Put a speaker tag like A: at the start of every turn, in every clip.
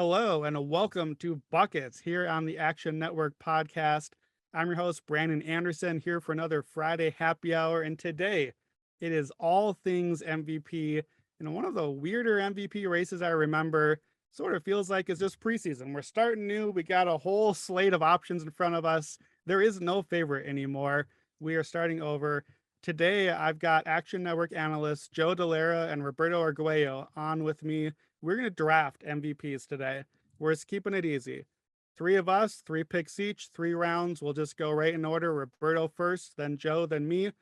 A: Hello and welcome to Buckets here on the Action Network podcast. I'm your host, Brandon Anderson, here for another Friday happy hour. And today it is all things MVP. And one of the weirder MVP races I remember sort of feels like it's just preseason. We're starting new. We got a whole slate of options in front of us. There is no favorite anymore. We are starting over. Today, I've got Action Network analysts Joe Dellera and Roberto Arguello on with me. We're going to draft MVPs today. We're just keeping it easy. Three of us, three picks each, 3 rounds. We'll just go right in order. Roberto first, then Joe, then me.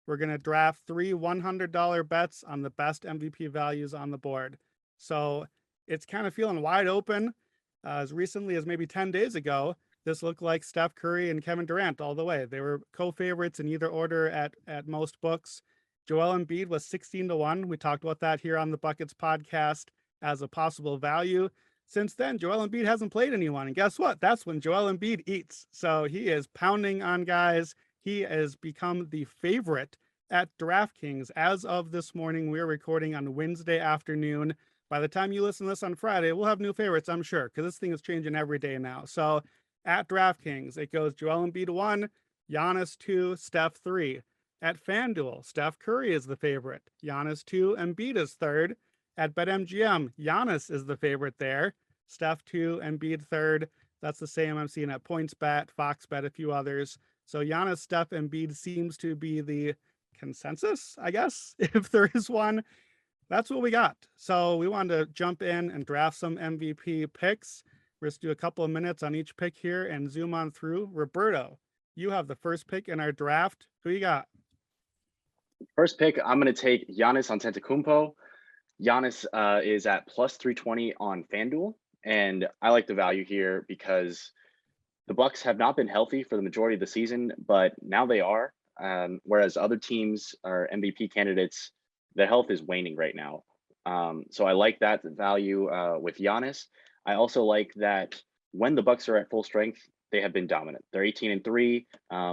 A: We're going to draft three $100 bets on the best MVP values on the board. So it's kind of feeling wide open. As recently as maybe 10 days ago, this looked like Steph Curry and Kevin Durant all the way. They were co-favorites in either order at most books. Joel Embiid was 16-1. We talked about that here on the Buckets podcast as a possible value. Since then, Joel Embiid hasn't played anyone. And guess what? That's when Joel Embiid eats. So he is pounding on guys. He has become the favorite at DraftKings. As of this morning, we're recording on Wednesday afternoon. By the time you listen to this on Friday, we'll have new favorites, I'm sure, because this thing is changing every day now. So at DraftKings, it goes Joel Embiid 1, Giannis 2, Steph 3. At FanDuel, Steph Curry is the favorite. Giannis 2, Embiid is third. At BetMGM, Giannis is the favorite there. Steph 2, Embiid third. That's the same I'm seeing at PointsBet, FoxBet, a few others. So Giannis, Steph, Embiid seems to be the consensus, I guess, if there is one. That's what we got. So we wanted to jump in and draft some MVP picks. We're just do a couple of minutes on each pick here and zoom on through. Roberto, you have the first pick in our draft. Who you got?
B: First pick, I'm going to take Giannis Antetokounmpo. Giannis is at plus 320 on FanDuel, and I like the value here because the Bucks have not been healthy for the majority of the season, but now they are. Whereas other teams or MVP candidates, their health is waning right now. So I like that value with Giannis. I also like that when the Bucks are at full strength, they have been dominant. They're 18-3,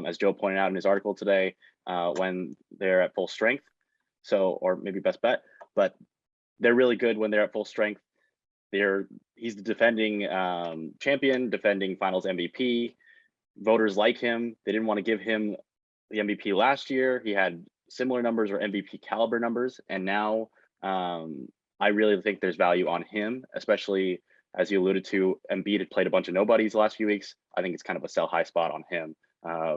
B: as Joe pointed out in his article today, when they're at full strength. So, or maybe best bet, but they're really good when they're at full strength. He's the defending champion, defending Finals MVP. Voters like him. They didn't want to give him the MVP last year. He had similar numbers or MVP caliber numbers, and now I really think there's value on him, especially as you alluded to. Embiid had played a bunch of nobodies the last few weeks. I think it's kind of a sell high spot on him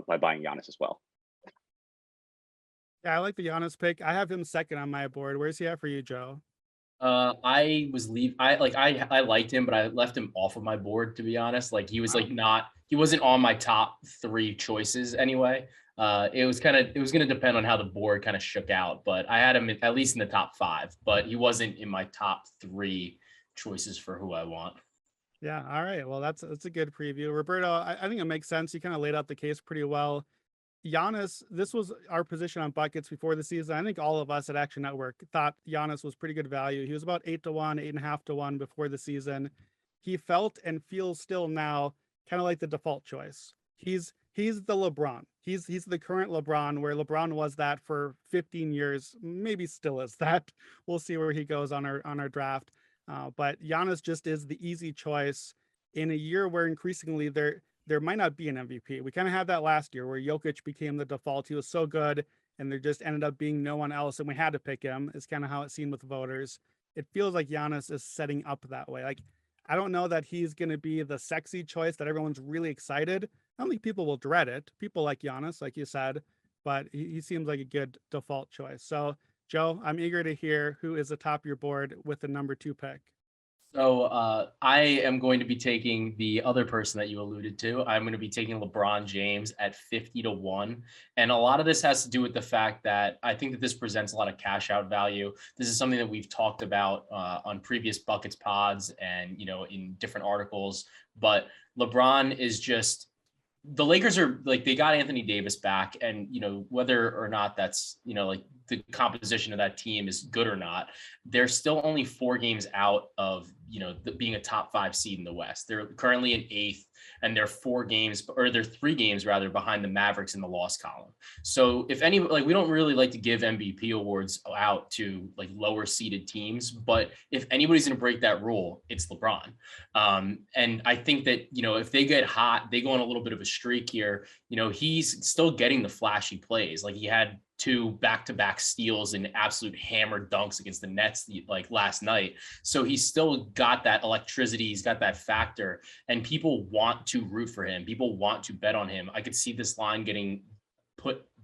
B: by buying Giannis as well.
A: Yeah, I like the Giannis pick. I have him second on my board. Where's he at for you, Joe?
C: I liked him, but I left him off of my board, to be honest. Like he was he wasn't on my top three choices anyway. It was going to depend on how the board kind of shook out, but I had him at least in the top 5, but he wasn't in my top 3 choices for who I want.
A: Yeah. All right. Well, that's a good preview. Roberto, I think it makes sense. You kind of laid out the case pretty well. Giannis, this was our position on Buckets before the season. I think all of us at Action Network thought Giannis was pretty good value. He was about 8-1, 8.5-1 before the season. He felt and feels still now kind of like the default choice. He's the LeBron. He's the current LeBron, where LeBron was that for 15 years, maybe still is that. We'll see where he goes on our draft. But Giannis just is the easy choice in a year where increasingly there might not be an MVP. We kind of had that last year where Jokic became the default. He was so good, and there just ended up being no one else, and we had to pick him. Is kind of how it seemed with voters. It feels like Giannis is setting up that way. Like, I don't know that he's going to be the sexy choice that everyone's really excited. I don't think people will dread it. People like Giannis, like you said, but he seems like a good default choice. So, Joe, I'm eager to hear who is atop your board with the number 2 pick.
C: So I am going to be taking the other person that you alluded to. I'm going to be taking LeBron James at 50-1. And a lot of this has to do with the fact that I think that this presents a lot of cash out value. This is something that we've talked about on previous Buckets pods and, in different articles. But LeBron is just, the Lakers are like, they got Anthony Davis back, and whether or not that's like the composition of that team is good or not, they're still only 4 games out of, being a top 5 seed in the West. They're currently in 8th, and they're 3 games rather behind the Mavericks in the loss column. So if any, like, we don't really like to give MVP awards out to like lower seeded teams, but if anybody's going to break that rule, it's LeBron. And I think that, if they get hot, they go on a little bit of a streak here. He's still getting the flashy plays. Like, he had 2 back-to-back steals and absolute hammer dunks against the Nets like last night. So he's still got that electricity. He's got that factor, and people want to root for him. People want to bet on him. I could see this line getting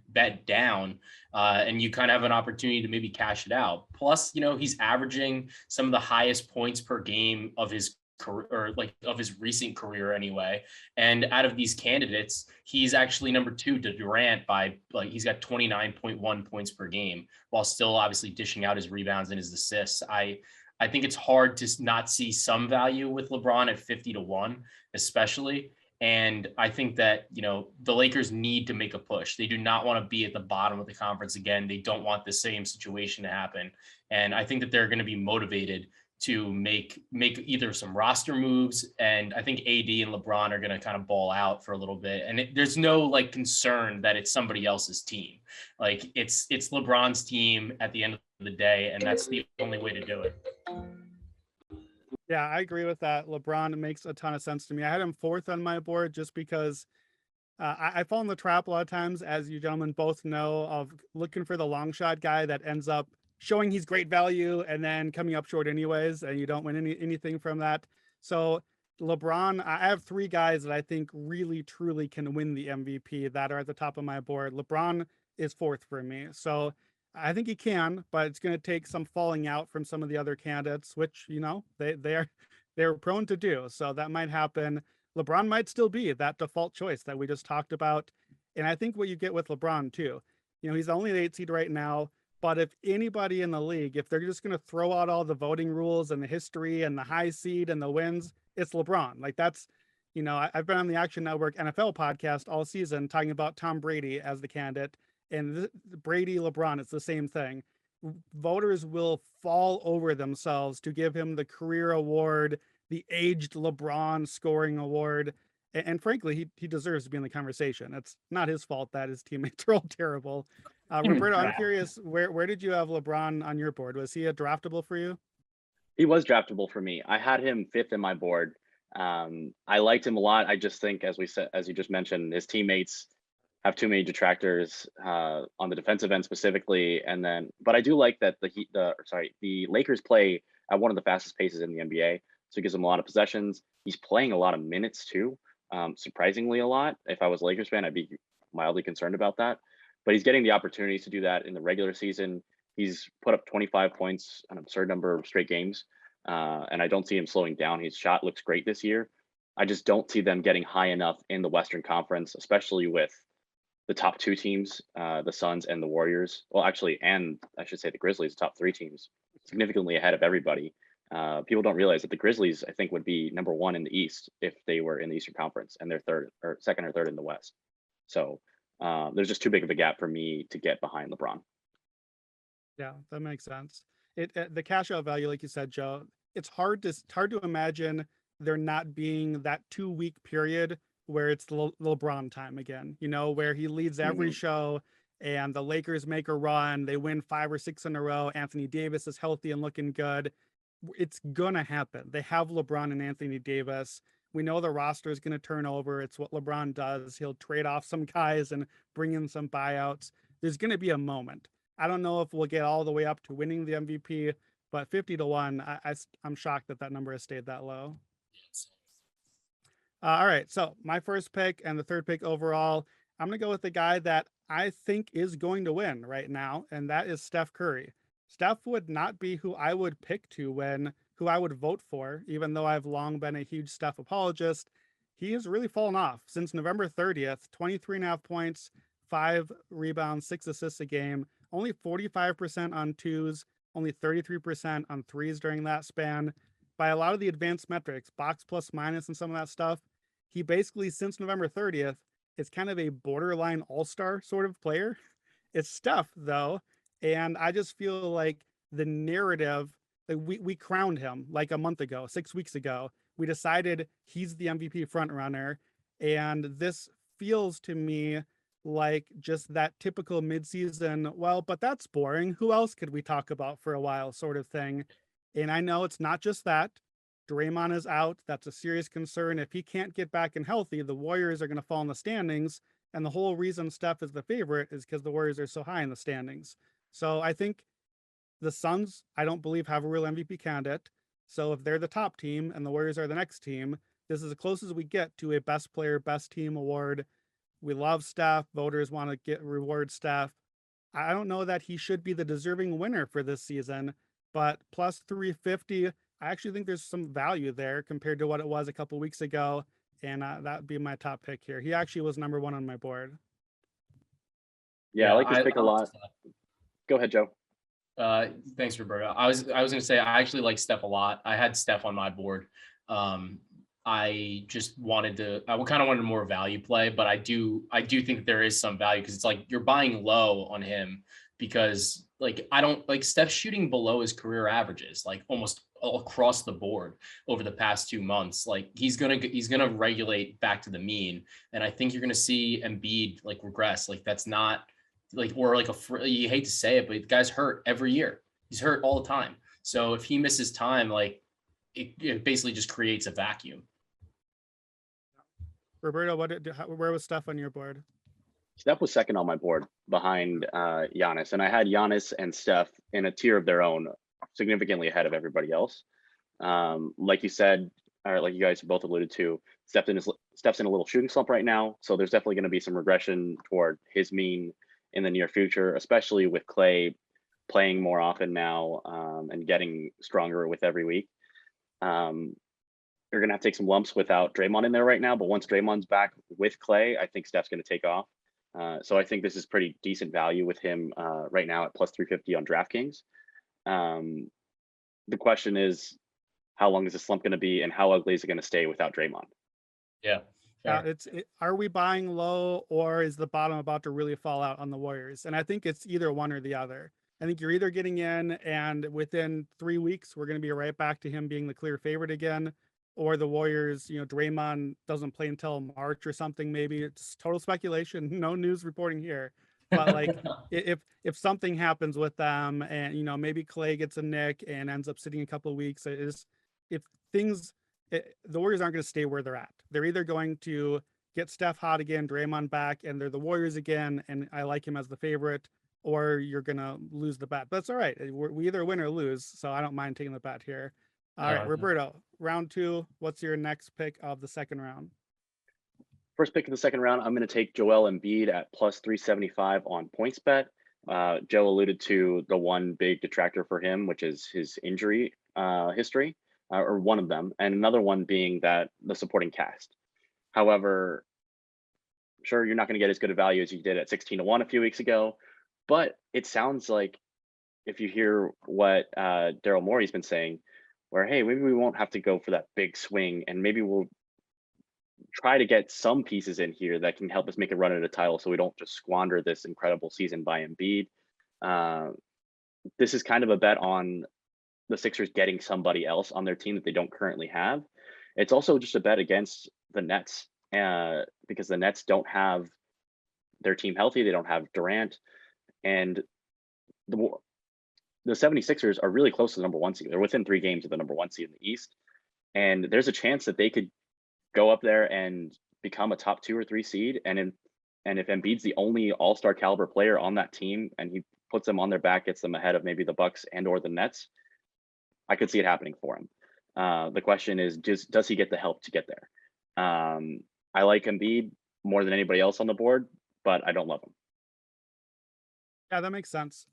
C: bet down, and you kind of have an opportunity to maybe cash it out. Plus, he's averaging some of the highest points per game of his career, or like of his recent career anyway. And out of these candidates, he's actually number 2 to Durant by, like, he's got 29.1 points per game, while still obviously dishing out his rebounds and his assists. I think it's hard to not see some value with LeBron at 50-1, especially. And I think that, the Lakers need to make a push. They do not want to be at the bottom of the conference again. They don't want the same situation to happen. And I think that they're going to be motivated to make either some roster moves. And I think AD and LeBron are going to kind of ball out for a little bit. And there's no like concern that it's somebody else's team. Like, it's LeBron's team at the end of the day. And that's the only way to do it.
A: Yeah, I agree with that. LeBron makes a ton of sense to me. I had him 4th on my board just because I fall in the trap a lot of times, as you gentlemen both know, of looking for the long shot guy that ends up showing he's great value and then coming up short anyways, and you don't win anything from that. So LeBron, I have 3 guys that I think really, truly can win the MVP that are at the top of my board. LeBron is 4th for me. So I think he can, but it's going to take some falling out from some of the other candidates, which, they're prone to do. So that might happen. LeBron might still be that default choice that we just talked about. And I think what you get with LeBron too, he's only the 8th seed right now, but if anybody in the league, if they're just going to throw out all the voting rules and the history and the high seed and the wins, it's LeBron. Like, that's, I've been on the Action Network NFL podcast all season talking about Tom Brady as the candidate. And Brady, LeBron, it's the same thing. Voters will fall over themselves to give him the career award, the aged LeBron scoring award. And frankly, he deserves to be in the conversation. It's not his fault that his teammates are all terrible. Roberto, I'm curious, where did you have LeBron on your board? Was he a draftable for you?
B: He was draftable for me. I had him 5th in my board. I liked him a lot. I just think, as you just mentioned, his teammates have too many detractors on the defensive end specifically. But I do like that the Lakers play at one of the fastest paces in the NBA. So it gives them a lot of possessions. He's playing a lot of minutes too, surprisingly a lot. If I was a Lakers fan, I'd be mildly concerned about that. But he's getting the opportunities to do that in the regular season. He's put up 25 points, an absurd number of straight games. And I don't see him slowing down. His shot looks great this year. I just don't see them getting high enough in the Western Conference, especially with the top 2 teams, the Suns and the Warriors. Well, actually, and I should say the Grizzlies, top 3 teams, significantly ahead of everybody. People don't realize that the Grizzlies, I think, would be number 1 in the East if they were in the Eastern Conference, and they're second or third in the West. So there's just too big of a gap for me to get behind LeBron.
A: Yeah, that makes sense. The cash out value, like you said, Joe, it's hard to imagine there not being that 2-week period where it's LeBron time again, where he leads every show and the Lakers make a run. They win 5 or 6 in a row. Anthony Davis is healthy and looking good. It's going to happen. They have LeBron and Anthony Davis. We know the roster is going to turn over. It's what LeBron does. He'll trade off some guys and bring in some buyouts. There's going to be a moment. I don't know if we'll get all the way up to winning the MVP, but 50-1, I'm shocked that number has stayed that low. All right, so my first pick and the 3rd pick overall, I'm going to go with the guy that I think is going to win right now, and that is Steph Curry. Steph would not be who I would pick to win, who I would vote for, even though I've long been a huge Steph apologist. He has really fallen off since November 30th, 23.5 points, 5 rebounds, 6 assists a game, only 45% on 2s, only 33% on 3s during that span. By a lot of the advanced metrics, box plus minus and some of that stuff, he basically, since November 30th, is kind of a borderline all-star sort of player. It's Steph, though, And I just feel like the narrative, like we crowned him like a month ago, 6 weeks ago. We decided he's the MVP front runner. And this feels to me like just that typical midseason, well, but that's boring. Who else could we talk about for a while sort of thing? And I know it's not just that. Draymond is out. That's a serious concern. If he can't get back and healthy, the Warriors are going to fall in the standings. And the whole reason Steph is the favorite is because the Warriors are so high in the standings. So I think the Suns, I don't believe, have a real MVP candidate. So if they're the top team and the Warriors are the next team, this is as close as we get to a best player, best team award. We love Steph. Voters want to reward Steph. I don't know that he should be the deserving winner for this season, but plus 350, I actually think there's some value there compared to what it was a couple weeks ago. And that'd be my top pick here. He actually was number one on my board.
B: Yeah, I like this pick a lot. Go ahead, Joe.
C: Thanks, Roberto. I was going to say I actually like Steph a lot. I had Steph on my board. I just I kind of wanted more value play, but I do think that there is some value because it's like you're buying low on him because like I don't like Steph shooting below his career averages like almost all across the board over the past 2 months. Like he's gonna regulate back to the mean, and I think you're gonna see Embiid like regress. Like that's not like or like you hate to say it, but the guy's hurt every year. He's hurt all the time. So if he misses time, like it basically just creates a vacuum.
A: Roberto, where was Steph on your board?
B: Steph was second on my board behind Giannis, and I had Giannis and Steph in a tier of their own, significantly ahead of everybody else. Like you said, or like you guys both alluded to, Steph's in a little shooting slump right now, so there's definitely going to be some regression toward his mean in the near future, especially with Klay playing more often now and getting stronger with every week. You're going to have to take some lumps without Draymond in there right now, but once Draymond's back with Klay, I think Steph's going to take off. So I think this is pretty decent value with him right now at plus 350 on DraftKings. The question is, how long is the slump going to be and how ugly is it going to stay without Draymond?
C: Yeah.
A: Are we buying low or is the bottom about to really fall out on the Warriors? And I think it's either one or the other. I think you're either getting in and within 3 weeks, we're going to be right back to him being the clear favorite again, or the Warriors, Draymond doesn't play until March or something. Maybe it's total speculation. No news reporting here. But like if something happens with them and, maybe Klay gets a nick and ends up sitting a couple of weeks, the Warriors aren't going to stay where they're at. They're either going to get Steph hot again, Draymond back, and they're the Warriors again, and I like him as the favorite, or you're going to lose the bet. But that's all right. We either win or lose, so I don't mind taking the bet here. All right, Roberto, round 2. What's your next pick of the second round?
B: First pick of the second round, I'm going to take Joel Embiid at plus 375 on PointsBet. Joe alluded to the one big detractor for him, which is his injury history, or one of them, and another one being that the supporting cast. However, sure, you're not going to get as good a value as you did at 16-1 a few weeks ago, but it sounds like if you hear what Daryl Morey's been saying, where, hey, maybe we won't have to go for that big swing and maybe we'll try to get some pieces in here that can help us make a run at a title so we don't just squander this incredible season by Embiid. This is kind of a bet on the Sixers getting somebody else on their team that they don't currently have. It's also just a bet against the Nets because the Nets don't have their team healthy. They don't have Durant. And the 76ers are really close to the number 1 seed. They're within 3 games of the number 1 seed in the East. And there's a chance that they could go up there and become a top 2 or 3 seed. And if Embiid's the only all-star caliber player on that team and he puts them on their back, gets them ahead of maybe the Bucks and or the Nets, I could see it happening for him. The question is, does he get the help to get there? I like Embiid more than anybody else on the board, but I don't love him.
A: Yeah, that makes sense.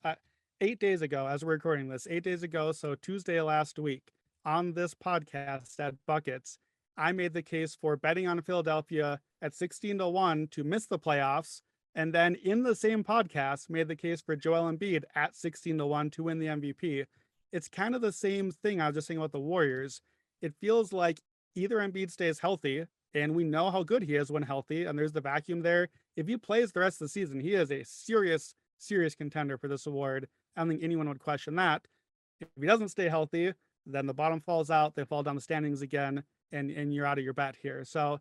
A: 8 days ago, as we're recording this, 8 days ago, so Tuesday last week, on this podcast at Buckets, I made the case for betting on Philadelphia at 16-1 to miss the playoffs, and then in the same podcast, made the case for Joel Embiid at 16-1 to win the MVP. It's kind of the same thing I was just saying about the Warriors. It feels like either Embiid stays healthy, and we know how good he is when healthy, and there's the vacuum there. If he plays the rest of the season, he is a serious serious contender for this award. I don't think anyone would question that. If he doesn't stay healthy, then the bottom falls out, they fall down the standings again, and you're out of your bet here. So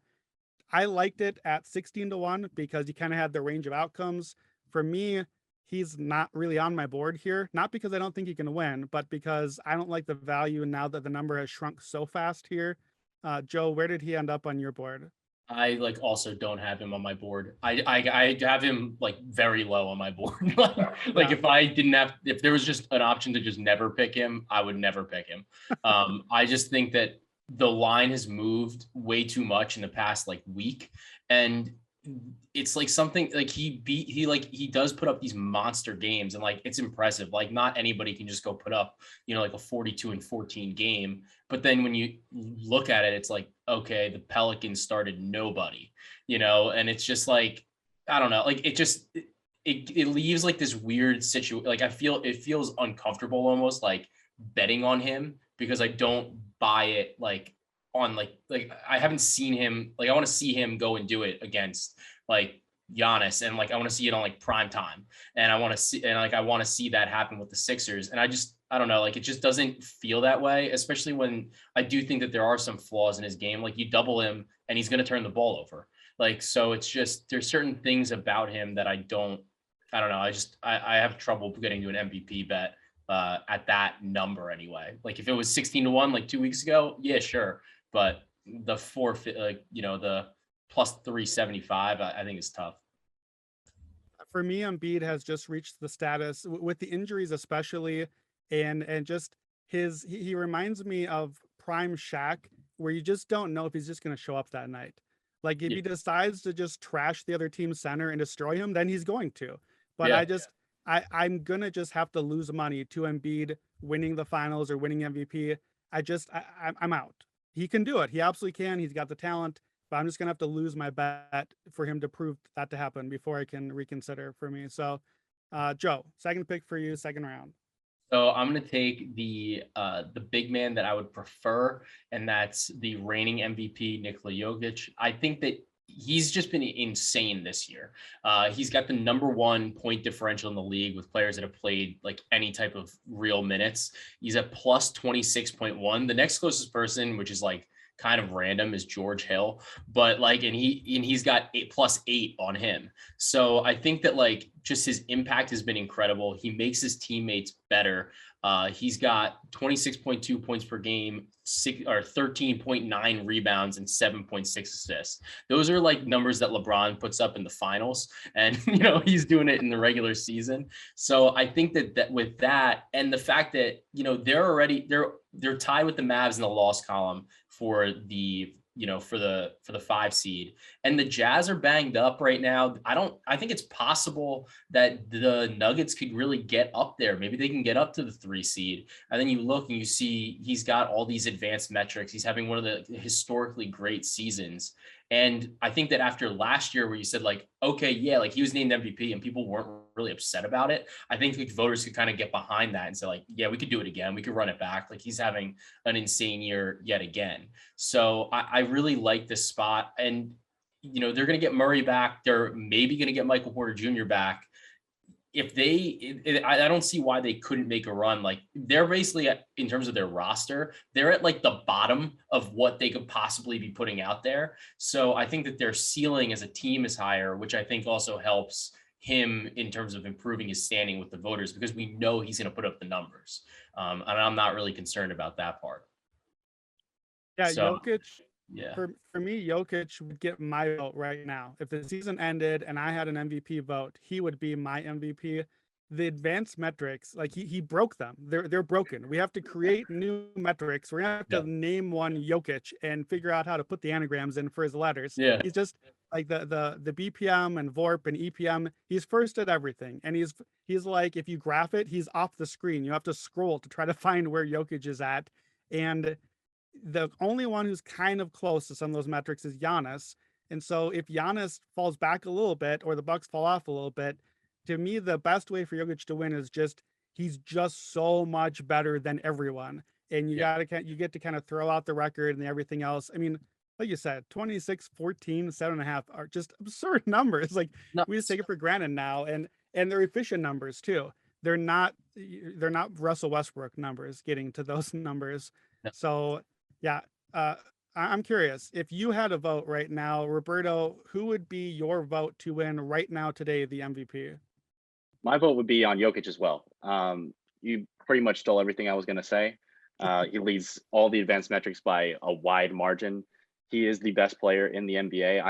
A: I liked it at 16-1 because you kind of had the range of outcomes. For me, he's not really on my board here, not because I don't think he can win, but because I don't like the value now that the number has shrunk so fast here. Joe, where did he end up on your board?
C: I like also don't have him on my board. I have him like very low on my board. Like if there was just an option to just never pick him, I would never pick him. I just think that the line has moved way too much in the past like week, and it's like something like he does put up these monster games, and like it's impressive. Like not anybody can just go put up, like a 42-14 game. But then when you look at it, it's like, okay, the Pelicans started nobody, and it's just like, I don't know, like it leaves like this weird situation. Like it feels uncomfortable almost like betting on him, because I don't buy it like on like I haven't seen him, like I want to see him go and do it against like Giannis, and like I want to see it on like prime time, and I want to see that happen with the Sixers. And I don't know, like it just doesn't feel that way, especially when I do think that there are some flaws in his game. Like you double him and he's going to turn the ball over. Like, so it's just, there's certain things about him that I don't know. I have trouble getting to an MVP bet at that number anyway. Like if it was 16-1 like 2 weeks ago, yeah, sure. But the the plus 375, I think is tough.
A: For me, Embiid has just reached the status with the injuries, especially, and just he reminds me of prime Shaq, where you just don't know if he's just going to show up that night. Like if he decides to just trash the other team's center and destroy him, then he's going to. But I'm gonna just have to lose money to Embiid winning the finals or winning MVP. I'm out. He can do it. He absolutely can. He's got the talent, but I'm just gonna have to lose my bet for him to prove that to happen before I can reconsider for me. So, Joe, second pick for you, second round.
C: So I'm going to take the big man that I would prefer, and that's the reigning MVP, Nikola Jokic. I think that he's just been insane this year. He's got the #1 point differential in the league with players that have played like any type of real minutes. He's at plus 26.1. The next closest person, which is like kind of random, is George Hill, but like, and he's got +8 on him. So I think that like just his impact has been incredible. He makes his teammates better. He's got 26.2 points per game, 13.9 rebounds, and 7.6 assists. Those are like numbers that LeBron puts up in the finals, and he's doing it in the regular season. So I think that with that, and the fact that they're tied with the Mavs in the loss column for the for the 5 seed, and the Jazz are banged up right now. I think it's possible that the Nuggets could really get up there. Maybe they can get up to the 3 seed. And then you look and you see he's got all these advanced metrics. He's having one of the historically great seasons. And I think that after last year where you said like, okay, yeah, like he was named MVP and people weren't really upset about it, I think like voters could kind of get behind that and say like, yeah, we could do it again. We could run it back. Like he's having an insane year yet again. So I really like this spot. And, they're going to get Murray back. They're maybe going to get Michael Porter Jr. back. I don't see why they couldn't make a run. Like they're basically in terms of their roster, they're at like the bottom of what they could possibly be putting out there. So I think that their ceiling as a team is higher, which I think also helps him in terms of improving his standing with the voters, because we know he's going to put up the numbers. And I'm not really concerned about that part.
A: Yeah, so, Jokic.
C: Yeah.
A: For me, Jokic would get my vote right now. If the season ended and I had an MVP vote, he would be my MVP. The advanced metrics, like he broke them. They're broken. We have to create new metrics. We're gonna have to name one Jokic and figure out how to put the anagrams in for his letters.
C: Yeah.
A: He's just like the BPM and VORP and EPM. He's first at everything. And he's like, if you graph it, he's off the screen. You have to scroll to try to find where Jokic is at. And the only one who's kind of close to some of those metrics is Giannis. And so if Giannis falls back a little bit or the Bucks fall off a little bit, to me, the best way for Jokic to win is he's just so much better than everyone. And you get to kind of throw out the record and everything else. I mean, like you said, 26, 14, 7.5 are just absurd numbers. Like we just take it for granted now. And and they're efficient numbers too. They're not Russell Westbrook numbers getting to those numbers.
C: No.
A: So yeah, I'm curious if you had a vote right now, Roberto, who would be your vote to win right now today the MVP?
B: My vote would be on Jokic as well. You pretty much stole everything I was going to say. He leads all the advanced metrics by a wide margin. He is the best player in the NBA.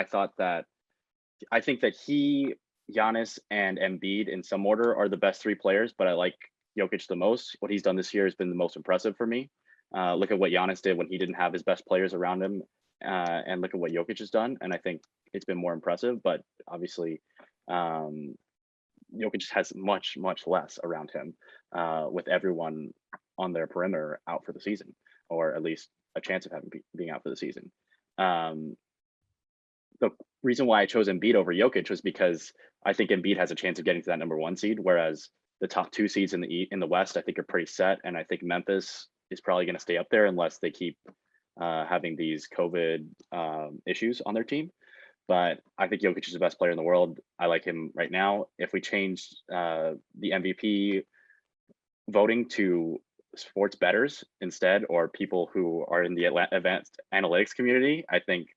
B: I think that he, Giannis, and Embiid in some order are the best three players, but I like Jokic the most. What he's done this year has been the most impressive for me. Look at what Giannis did when he didn't have his best players around him, and look at what Jokic has done. And I think it's been more impressive, but obviously, Jokic has much, much less around him, with everyone on their perimeter out for the season, or at least a chance of having being out for the season. The reason why I chose Embiid over Jokic was because I think Embiid has a chance of getting to that number 1 seed, whereas the top 2 seeds in the West I think are pretty set, and I think Memphis is probably going to stay up there unless they keep having these COVID issues on their team. But I think Jokic is the best player in the world. I like him right now. If we change the MVP voting to sports bettors instead, or people who are in the advanced analytics community, I think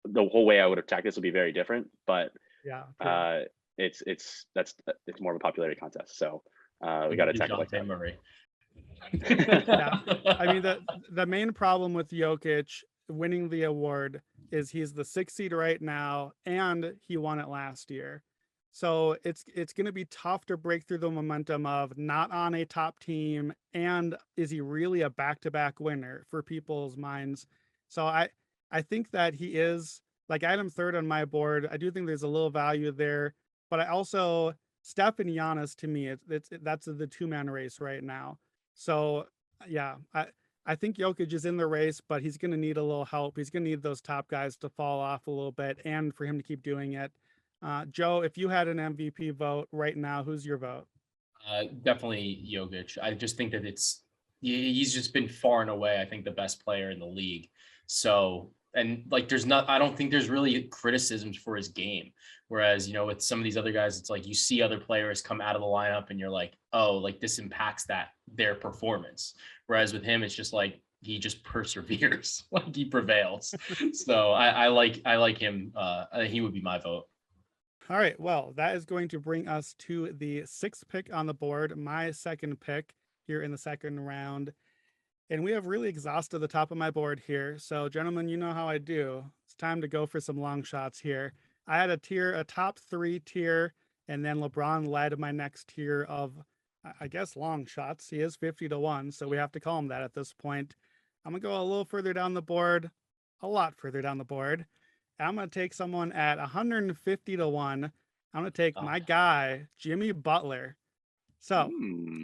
B: the whole way I would attack this would be very different. But
A: yeah,
B: it's more of a popularity contest. So we got to attack it like that.
C: Murray.
A: Yeah, I mean the main problem with Jokic winning the award is he's the 6th seed right now, and he won it last year. So it's going to be tough to break through the momentum of not on a top team, and is he really a back-to-back winner for people's minds? So I think that he is, like, I had him 3rd on my board. I do think there's a little value there, but I also, Steph and Giannis, to me, that's the 2-man race right now. So yeah, I think Jokic is in the race, but he's going to need a little help. He's going to need those top guys to fall off a little bit, and for him to keep doing it. Joe, if you had an MVP vote right now, who's your vote?
C: Definitely Jokic. I just think that he's just been far and away, I think, the best player in the league. So, and like, I don't think there's really criticisms for his game. Whereas, with some of these other guys, it's like you see other players come out of the lineup and you're like, oh, like this impacts their performance. Whereas with him, it's just like he just perseveres, like he prevails. So I like him. He would be my vote.
A: All right, well, that is going to bring us to the 6th pick on the board, my 2nd pick here in the 2nd round. And we have really exhausted the top of my board here. So, gentlemen, you know how I do. It's time to go for some long shots here. I had a top 3 tier, and then LeBron led my next tier of, I guess, long shots. He is 50-1, so we have to call him that at this point. I'm going to go a little further down the board, a lot further down the board. I'm going to take someone at 150-1. I'm going to take my guy, Jimmy Butler. So,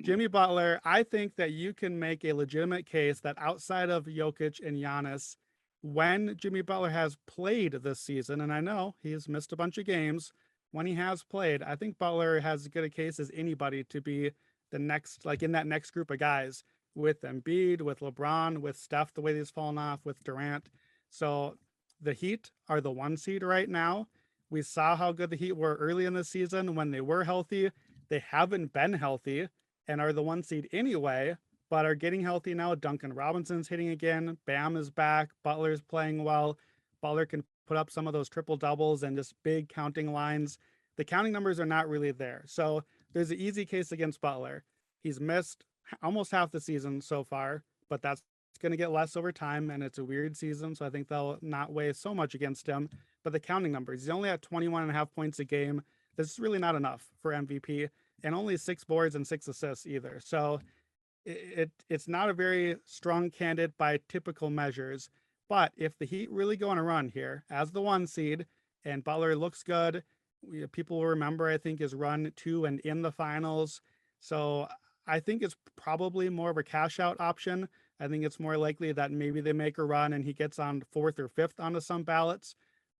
A: Jimmy Butler, I think that you can make a legitimate case that outside of Jokic and Giannis, when Jimmy Butler has played this season, and I know he's missed a bunch of games, when he has played, I think Butler has as good a case as anybody to be the next, like in that next group of guys with Embiid, with LeBron, with Steph, the way he's fallen off, with Durant. So the Heat are the 1 seed right now. We saw how good the Heat were early in the season when they were healthy. They haven't been healthy and are the 1 seed anyway, but are getting healthy now. Duncan Robinson's hitting again. Bam is back. Butler's playing well. Butler can put up some of those triple doubles and just big counting lines. The counting numbers are not really there. So there's an easy case against Butler. He's missed almost half the season so far, but that's going to get less over time, and it's a weird season, so I think they'll not weigh so much against him. But the counting numbers, he's only at 21.5 points a game. This is really not enough for MVP, and only 6 boards and 6 assists either. So it's not a very strong candidate by typical measures. But if the Heat really go on a run here as the 1 seed and Butler looks good, people will remember, I think, his run to and in the finals. So I think it's probably more of a cash out option. I think it's more likely that maybe they make a run and he gets on 4th or 5th onto some ballots.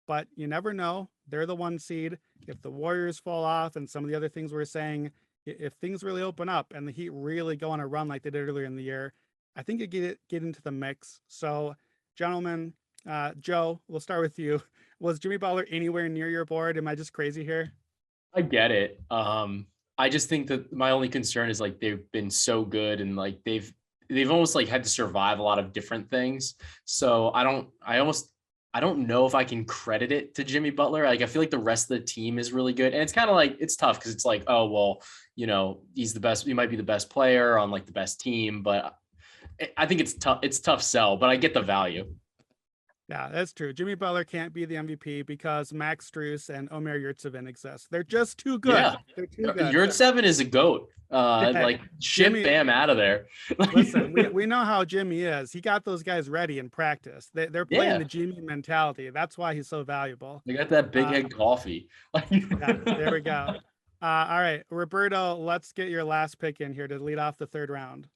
A: But you never know. They're the 1 seed. If the Warriors fall off and some of the other things we're saying, if things really open up and the Heat really go on a run like they did earlier in the year, I think you get into the mix. So, gentlemen, Joe, we'll start with you. Was Jimmy Butler anywhere near your board? Am I just crazy here?
C: I get it. I just think that my only concern is like they've been so good and like they've almost like had to survive a lot of different things. So I don't know if I can credit it to Jimmy Butler. Like I feel like the rest of the team is really good. And it's kind of like it's tough because it's like, oh well, he's the best, he might be the best player on like the best team, but I think it's tough sell, but I get the value.
A: Yeah, that's true. Jimmy Butler can't be the MVP because Max Strus and Omer Yurtseven exist. They're just too good.
C: Yeah.
A: They're too good.
C: Yurtseven is a GOAT. Like ship
A: Jimmy,
C: Bam out of there.
A: Listen, we know how Jimmy is. He got those guys ready in practice. They're playing the Jimmy mentality. That's why he's so valuable.
C: They got that big head coffee.
A: Yeah, there we go. All right, Roberto, let's get your last pick in here to lead off the third round.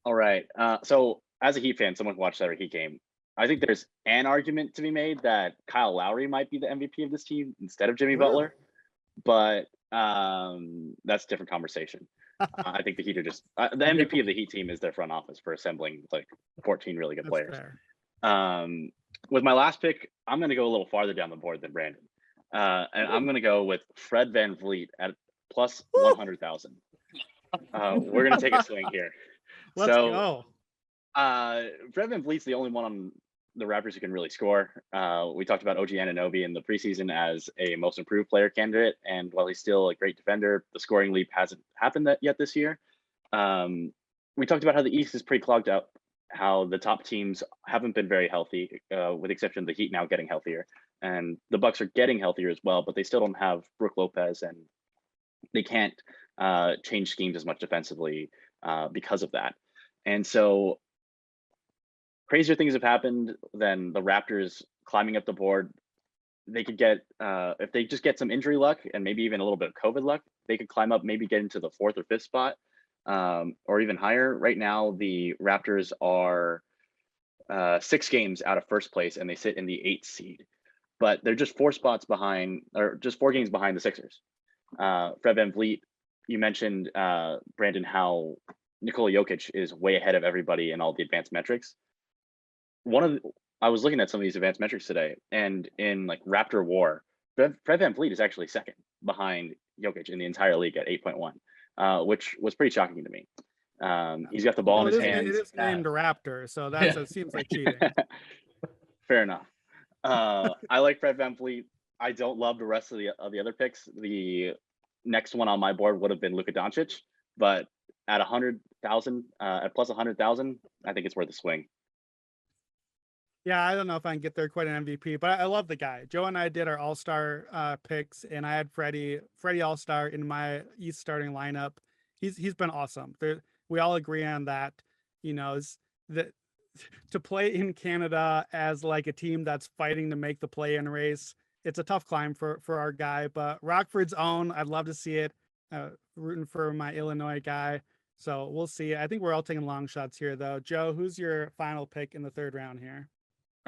B: All right. So as a Heat fan, someone who watched every Heat game, I think there's an argument to be made that Kyle Lowry might be the MVP of this team instead of Jimmy Butler, but that's a different conversation. I think the Heat are just the MVP of the Heat team is their front office for assembling like 14 really good players. With my last pick, I'm going to go a little farther down the board than Brandon, and I'm going to go with Fred VanVleet at plus 100,000. We're going to take a swing here.
A: Let's go.
B: Fred VanVleet's the only one on the Raptors who can really score. We talked about OG Anunoby in the preseason as a most improved player candidate, and while he's still a great defender, the scoring leap hasn't happened yet this year. We talked about how the East is pretty clogged up, how the top teams haven't been very healthy, with the exception of the Heat now getting healthier, and the Bucks are getting healthier as well, but they still don't have Brook Lopez, and they can't change schemes as much defensively because of that. And so crazier things have happened than the Raptors climbing up the board. They could get, if they just get some injury luck and maybe even a little bit of COVID luck, they could climb up, maybe get into the 4th or 5th spot, or even higher. Right now, the Raptors are 6 games out of first place and they sit in the 8th seed, but they're just 4 spots behind, or just 4 games behind the Sixers. Fred VanVleet, you mentioned, Brandon, how Nikola Jokic is way ahead of everybody in all the advanced metrics. I was looking at some of these advanced metrics today, and in like Raptor War, Fred VanVleet is actually second behind Jokic in the entire league at 8.1, which was pretty shocking to me. He's got the ball in his hands.
A: It is named Raptor, so it seems like cheating.
B: Fair enough. I like Fred VanVleet. I don't love the rest of the other picks. The next one on my board would have been Luka Doncic, but at 100,000, at plus 100,000, I think it's worth a swing.
A: Yeah, I don't know if I can get there quite an MVP, but I love the guy. Joe and I did our all-star picks, and I had Freddie all-star in my East starting lineup. He's been awesome. We all agree on that. Is that to play in Canada as like a team that's fighting to make the play-in race, it's a tough climb for our guy. But Rockford's own, I'd love to see it. Rooting for my Illinois guy. So we'll see. I think we're all taking long shots here, though. Joe, who's your final pick in the third round here?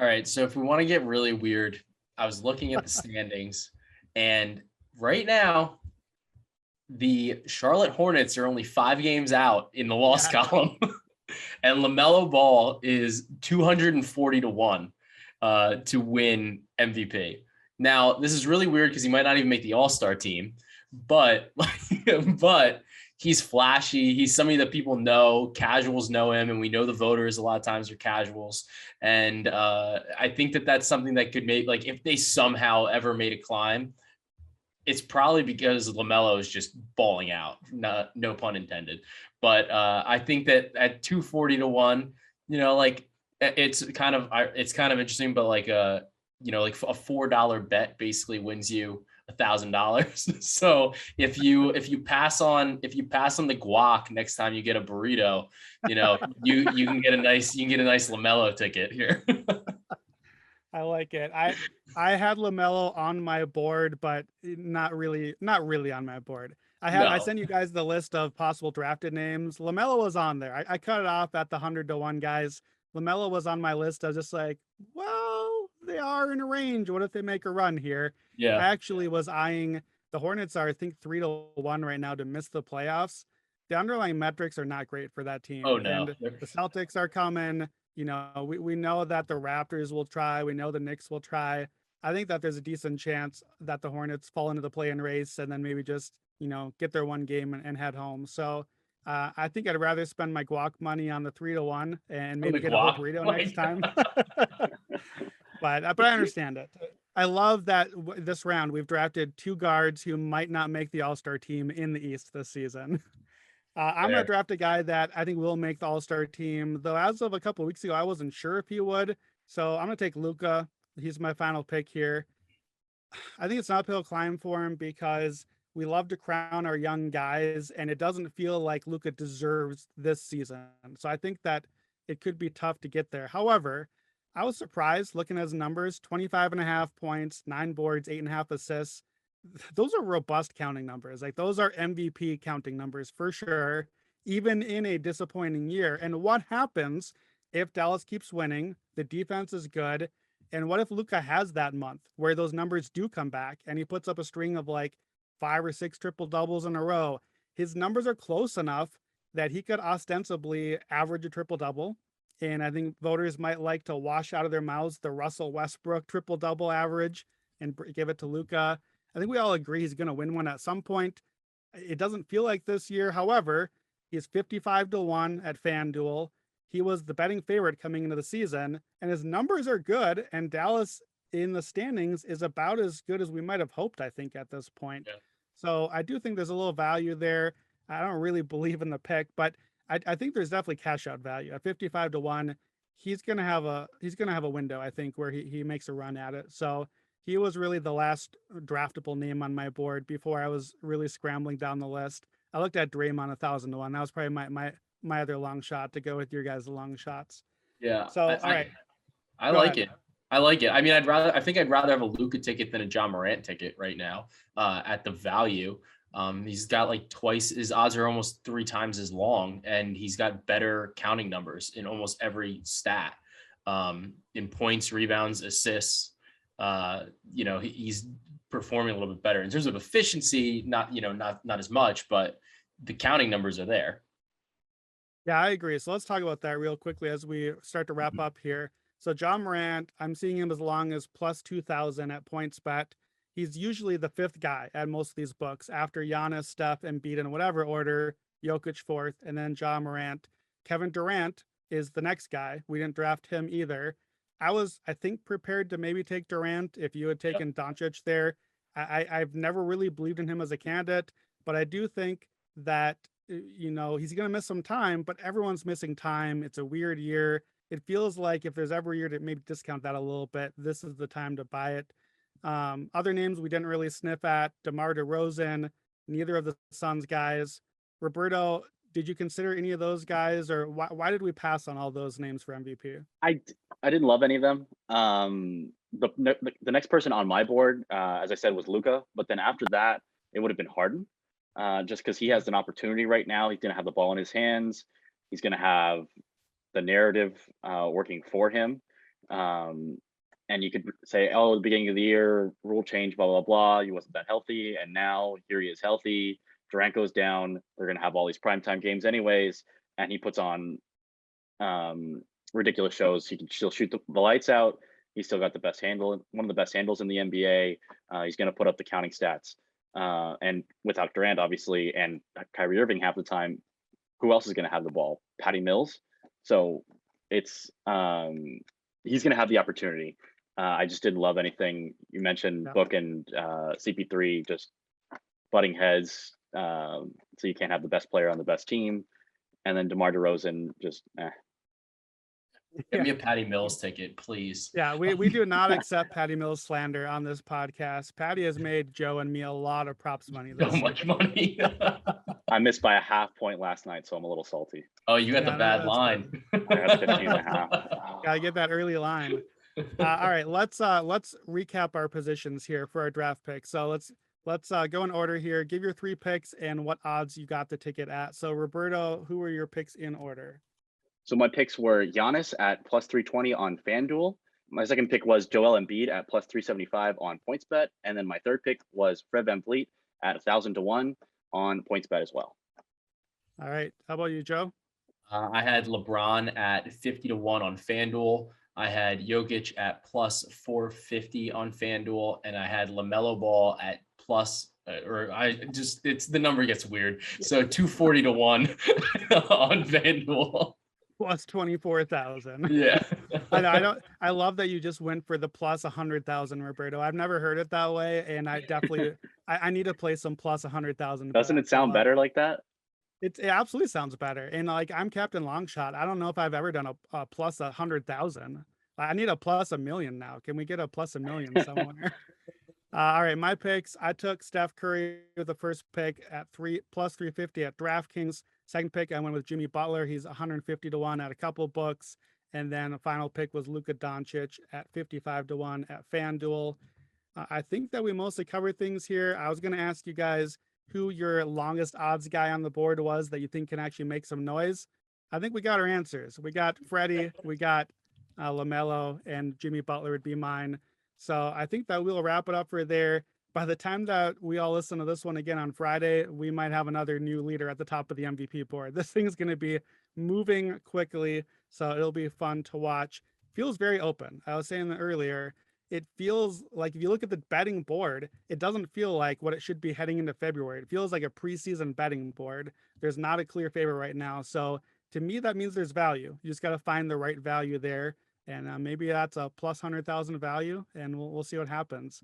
C: All right. So if we want to get really weird, I was looking at the standings, and right now, the Charlotte Hornets are only 5 games out in the loss column, and LaMelo Ball is 240-1 to win MVP. Now, this is really weird because he might not even make the All-Star team, but he's flashy. He's somebody that people know. Casuals know him, and we know the voters a lot of times are casuals. And I think that that's something that could make, like, if they somehow ever made a climb, it's probably because LaMelo is just balling out. No pun intended. But I think that at 240-1, like it's kind of interesting. But like like a $4 bet basically wins you $1,000. So if you pass on the guac next time you get a burrito, you can get a nice LaMelo ticket here.
A: I like it. I had LaMelo on my board, but not really on my board. I sent you guys the list of possible drafted names. LaMelo was on there. I cut it off at the 100-1 guys. LaMelo was on my list. I was just like, well, they are in a range. What if they make a run here?
C: Yeah.
A: I actually was eyeing the Hornets are, I think, 3-1 right now to miss the playoffs. The underlying metrics are not great for that team.
C: Oh, no.
A: And the Celtics are coming. We know that the Raptors will try. We know the Knicks will try. I think that there's a decent chance that the Hornets fall into the play-in race and then maybe just get their one game and head home. So I think I'd rather spend my guac money on the 3-1 and maybe get a whole burrito next time. But I understand it. I love that this round we've drafted 2 guards who might not make the All-Star team in the East this season. I'm going to draft a guy that I think will make the All-Star team, though as of a couple of weeks ago, I wasn't sure if he would. So I'm going to take Luka. He's my final pick here. I think it's an uphill climb for him because we love to crown our young guys, and it doesn't feel like Luka deserves this season. So I think that it could be tough to get there. However, I was surprised looking at his numbers, 25.5 points, 9 boards, 8.5 assists. Those are robust counting numbers. Like those are MVP counting numbers for sure, even in a disappointing year. And what happens if Dallas keeps winning? The defense is good. And what if Luka has that month where those numbers do come back and he puts up a string of like 5 or 6 triple doubles in a row? His numbers are close enough that he could ostensibly average a triple double. And I think voters might like to wash out of their mouths the Russell Westbrook triple double average and give it to Luka. I think we all agree he's going to win one at some point. It doesn't feel like this year. However, he's 55-1 at FanDuel. He was the betting favorite coming into the season, and his numbers are good. And Dallas in the standings is about as good as we might have hoped, I think, at this point. Yeah. So I do think there's a little value there. I don't really believe in the pick, but I think there's definitely cash out value at 55-1. He's going to have a window, I think, where he makes a run at it. So he was really the last draftable name on my board before I was really scrambling down the list. I looked at Draymond 1,000-1. That was probably my other long shot to go with your guys' long shots.
C: Yeah.
A: So all right.
C: I like it. I like it. I mean, I think I'd rather have a Luka ticket than a John Morant ticket right now at the value. He's got like twice, his odds are almost 3 times as long, and he's got better counting numbers in almost every stat, in points, rebounds, assists. He's performing a little bit better in terms of efficiency, not as much, but the counting numbers are there.
A: Yeah, I agree. So let's talk about that real quickly as we start to wrap up here. So John Morant, I'm seeing him as long as plus 2,000 at PointsBet. He's usually the 5th guy at most of these books after Giannis, Steph, Embiid in whatever order, Jokic 4th, and then John Morant. Kevin Durant is the next guy. We didn't draft him either. I was, I think, prepared to maybe take Durant if you had taken Doncic there. I've never really believed in him as a candidate, but I do think that, he's going to miss some time, but everyone's missing time. It's a weird year. It feels like if there's ever a year to maybe discount that a little bit, this is the time to buy it. Other names we didn't really sniff at, DeMar DeRozan, neither of the Suns guys. Roberto, did you consider any of those guys, or why did we pass on all those names for MVP?
B: I didn't love any of them. The next person on my board, as I said, was Luka, but then after that, it would have been Harden, just because he has an opportunity right now. He's going to have the ball in his hands. He's going to have the narrative working for him. And you could say, oh, the beginning of the year, rule change, blah, blah, blah. He wasn't that healthy. And now here he is healthy. Durant goes down. They're going to have all these primetime games anyways. And he puts on ridiculous shows. He can still shoot the lights out. He's still got the best handle, one of the best handles in the NBA. He's going to put up the counting stats. And without Durant, obviously, and Kyrie Irving half the time, who else is going to have the ball? Patty Mills. So it's he's going to have the opportunity. I just didn't love anything you mentioned. Book and CP3 just butting heads. So you can't have the best player on the best team. And then DeMar DeRozan just
C: Give me a Patty Mills ticket, please.
A: Yeah, we do not accept Patty Mills slander on this podcast. Patty has made Joe and me a lot of props money.
C: So much money.
B: I missed by a half point last night, so I'm a little salty.
C: Oh, you got the bad line.
B: I had 15.5.
A: Gotta get that early line. All right, let's recap our positions here for our draft picks. So let's go in order here. Give your 3 picks and what odds you got the ticket at. So Roberto, who were your picks in order?
B: So my picks were Giannis at plus 320 on FanDuel. My second pick was Joel Embiid at plus 375 on PointsBet. And then my third pick was Fred VanVleet at 1,000-1 on PointsBet as well.
A: All right. How about you, Joe?
C: I had LeBron at 50-1 on FanDuel. I had Jokic at plus 450 on FanDuel. And I had LaMelo Ball at plus, or it's the number gets weird. So 240 to 1 on FanDuel.
A: Plus 24,000.
C: Yeah.
A: I love that you just went for the plus 100,000, Roberto. I've never heard it that way. And I definitely, I need to play some plus 100,000.
B: Doesn't it sound better like that?
A: It absolutely sounds better. And like, I'm Captain Longshot. I don't know if I've ever done a plus 100,000. I need a plus 1,000,000 now. Can we get a plus 1,000,000 somewhere? All right, my picks. I took Steph Curry with the first pick at plus 350 at DraftKings. Second pick, I went with Jimmy Butler. He's 150 to 1 at a couple books. And then the final pick was Luka Doncic at 55 to 1 at FanDuel. I think that we mostly covered things here. I was going to ask you guys who your longest odds guy on the board was that you think can actually make some noise. I think we got our answers. We got Freddie, we got LaMelo, and Jimmy Butler would be mine. So I think that we'll wrap it up for there. By the time that we all listen to this one again on Friday, we might have another new leader at the top of the MVP board. This thing is going to be moving quickly, so it'll be fun to watch. Feels very open. I was saying earlier, it feels like if you look at the betting board, it doesn't feel like what it should be heading into February. It feels like a preseason betting board. There's not a clear favorite right now. So to me, that means there's value. You just got to find the right value there. And maybe that's a plus 100,000 value, and we'll see what happens.